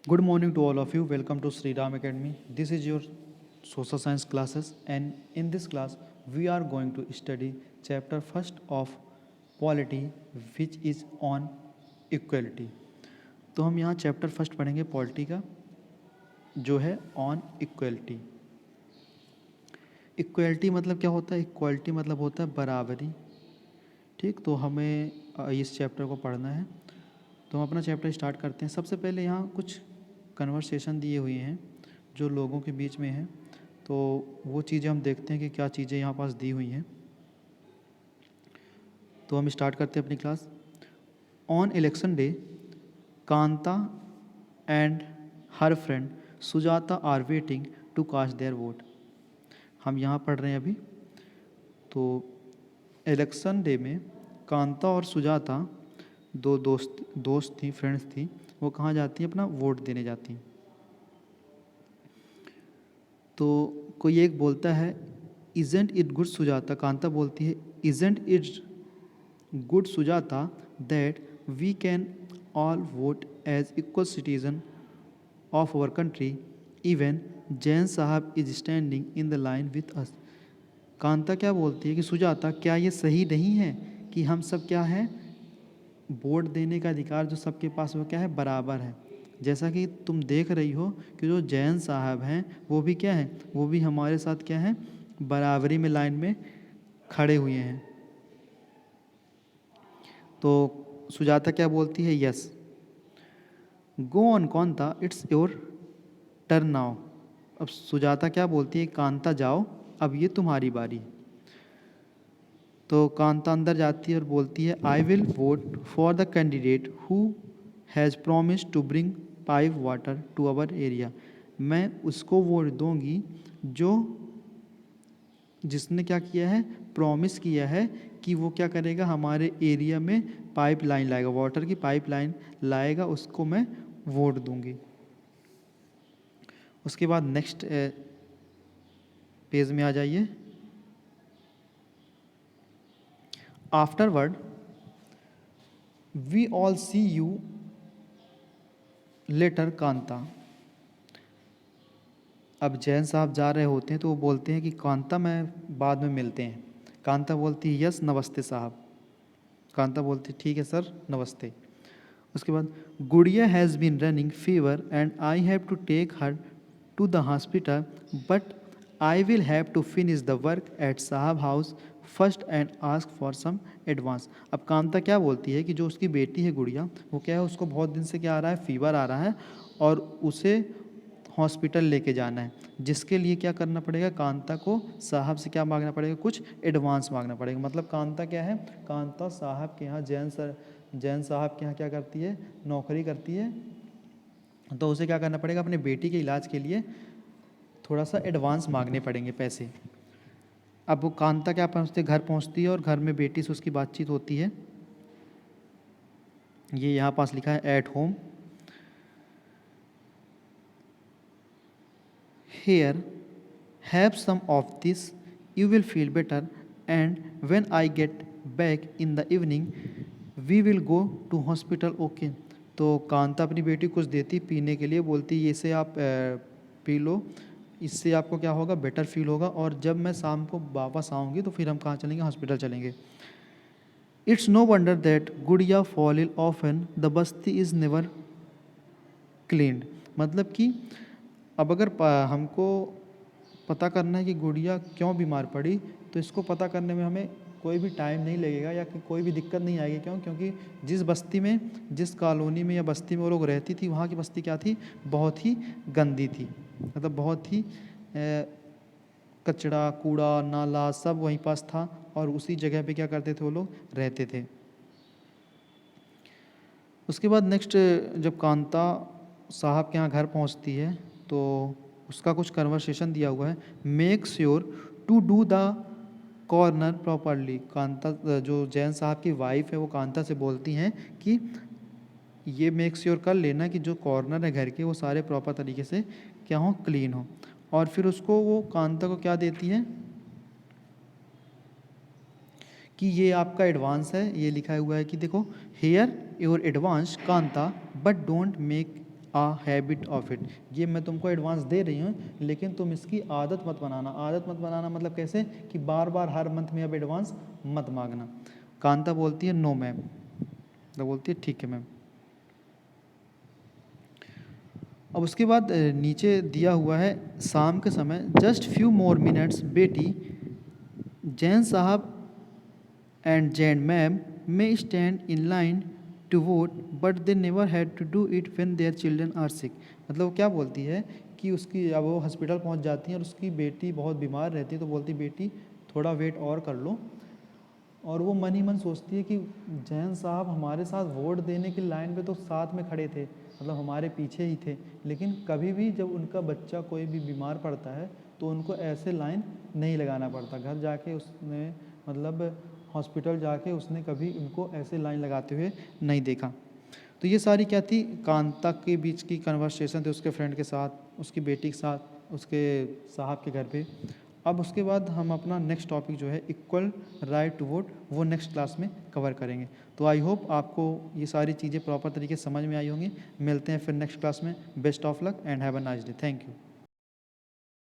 Good morning to all of you. Welcome to Sri Ram Academy. This is your social science classes, and in this class we are going to study chapter first of polity, which is on equality. तो हम यहाँ chapter first पढ़ेंगे polity का, जो है on equality. Equality मतलब क्या होता है? इक्वलिटी मतलब होता है बराबरी. ठीक, तो हमें इस चैप्टर को पढ़ना है, तो हम अपना चैप्टर स्टार्ट करते हैं. सबसे पहले यहाँ कुछ कन्वर्सेशन दिए हुए हैं जो लोगों के बीच में हैं, तो वो चीज़ें हम देखते हैं कि क्या चीज़ें यहाँ पास दी हुई हैं. तो हम स्टार्ट करते हैं अपनी class. On election day, Kanta and her friend Sujata are waiting to cast their vote. हम यहाँ पढ़ रहे हैं अभी. तो इलेक्शन डे में कांता और सुजाता दो दोस्त थी, फ्रेंड्स थी. वो कहाँ जाती हैं? अपना वोट देने जाती हैं. तो कोई एक बोलता है, isn't it good Sujata. Kanta बोलती है, isn't it good Sujata that we can all vote as equal citizen of our country, even Jain sahab is standing in the line with us. Kanta क्या बोलती है कि सुजाता, क्या ये सही नहीं है कि हम सब क्या है, वोट देने का अधिकार जो सबके पास वो क्या है, बराबर है. जैसा कि तुम देख रही हो कि जो जैन साहब हैं वो भी क्या है, वो भी हमारे साथ क्या है, बराबरी में लाइन में खड़े हुए हैं. तो सुजाता क्या बोलती है? Yes. Go on Kanta, it's your turn now. अब सुजाता क्या बोलती है? कांता जाओ, अब ये तुम्हारी बारी. तो कांता अंदर जाती है और बोलती है, I will vote for the candidate who has promise to bring pipe water to our area. मैं उसको वोट दूंगी जो जिसने क्या किया है, प्रॉमिस किया है कि वो क्या करेगा, हमारे एरिया में पाइप लाइन लाएगा, वाटर की पाइप लाइन लाएगा, उसको मैं वोट दूंगी. उसके बाद नेक्स्ट पेज में आ जाइए. Afterward we all see you later Kanta. अब जैन साहब जा रहे होते हैं तो वो बोलते हैं कि कांता, मैं बाद में मिलते हैं. कांता बोलती है, यस नमस्ते साहब. कांता बोलती है, ठीक है सर, नमस्ते. उसके बाद, Gudiya has been running fever and I have to take her to the hospital, but I will have to finish the work at sahab house first and ask for some advance. अब कांता क्या बोलती है कि जो उसकी बेटी है गुड़िया, वो क्या है, उसको बहुत दिन से क्या आ रहा है, फीवर आ रहा है, और उसे हॉस्पिटल लेके जाना है, जिसके लिए क्या करना पड़ेगा, कांता को साहब से क्या मांगना पड़ेगा, कुछ एडवांस मांगना पड़ेगा. मतलब कांता क्या है, कांता साहब के यहाँ जैन साहब के यहाँ क्या करती है, नौकरी करती है. तो उसे क्या करना पड़ेगा, अपने बेटी के इलाज के लिए थोड़ा सा एडवांस मांगने पड़ेंगे पैसे. अब वो कांता क्या पहुँचती, घर पहुँचती है और घर में बेटी से उसकी बातचीत होती है. ये यहाँ पास लिखा है, at home. Here, have some of this, you will feel better, and when I get back in the evening, we will go to hospital, okay. तो कांता अपनी बेटी कुछ देती पीने के लिए, बोलती ये इसे आप पी लो, इससे आपको क्या होगा, बेटर फील होगा, और जब मैं शाम को वापस आऊँगी तो फिर हम कहाँ चलेंगे, हॉस्पिटल चलेंगे. इट्स नो वंडर दैट गुड़िया fall ill often, the Basti is never cleaned. मतलब कि अब अगर हमको पता करना है कि गुड़िया क्यों बीमार पड़ी, तो इसको पता करने में हमें कोई भी टाइम नहीं लगेगा या कोई भी दिक्कत नहीं आएगी. क्यों? क्योंकि जिस बस्ती में, जिस कॉलोनी में या बस्ती में वो लोग रहती थी, वहाँ की बस्ती क्या थी, बहुत ही गंदी थी. मतलब बहुत ही कचरा, कूड़ा, नाला सब वहीं पास था, और उसी जगह पे क्या करते थे, वो लोग रहते थे. उसके बाद नेक्स्ट, जब कांता साहब के यहाँ घर पहुँचती है तो उसका कुछ कन्वर्सेशन दिया हुआ है. Make sure to do the corner properly. Kanta, जो जैन साहब की वाइफ है, वो कांता से बोलती हैं कि ये मेक श्योर कर लेना कि जो कॉर्नर है घर के, वो सारे प्रॉपर तरीके से क्या हो, क्लीन हो. और फिर उसको वो कांता को क्या देती है कि ये आपका एडवांस है. ये लिखा हुआ है कि देखो, here your advance Kanta, but don't make a habit of it. ये मैं तुमको एडवांस दे रही हूँ, लेकिन तुम इसकी आदत मत बनाना। आदत मत बनाना मतलब कैसे कि बार बार हर मंथ में अब एडवांस मत मांगना। कांता बोलती है नो मैम, तो बोलती है ठीक है मैम। अब उसके बाद नीचे दिया हुआ है शाम के समय, जस्ट फ्यू मोर मिनट्स बेटी, जैन साहब and Jane ma'am may stand in line to vote, but they never had to do it when their children are sick। मतलब वो क्या बोलती है कि उसकी अब वो हॉस्पिटल पहुंच जाती है और उसकी बेटी बहुत बीमार रहती है, तो बोलती बेटी थोड़ा वेट और कर लो। और वो मन ही मन सोचती है कि जैन साहब हमारे साथ वोट देने की लाइन पे तो साथ में खड़े थे, मतलब हमारे पीछे ही थे, लेकिन कभी भी जब उनका बच्चा कोई भी बीमार पड़ता है तो उनको ऐसे लाइन नहीं लगाना पड़ता। घर जाके उसने मतलब हॉस्पिटल जाके उसने कभी उनको ऐसे लाइन लगाते हुए नहीं देखा। तो ये सारी क्या थी, कांता के बीच की कन्वर्सेशन थी उसके फ्रेंड के साथ, उसकी बेटी के साथ, उसके साहब के घर पे। अब उसके बाद हम अपना नेक्स्ट टॉपिक जो है इक्वल राइट टू वोट, वो नेक्स्ट क्लास में कवर करेंगे। तो आई होप आपको ये सारी चीज़ें प्रॉपर तरीके से समझ में आई होंगी। मिलते हैं फिर नेक्स्ट क्लास में। Best of luck and have a nice day. Thank you.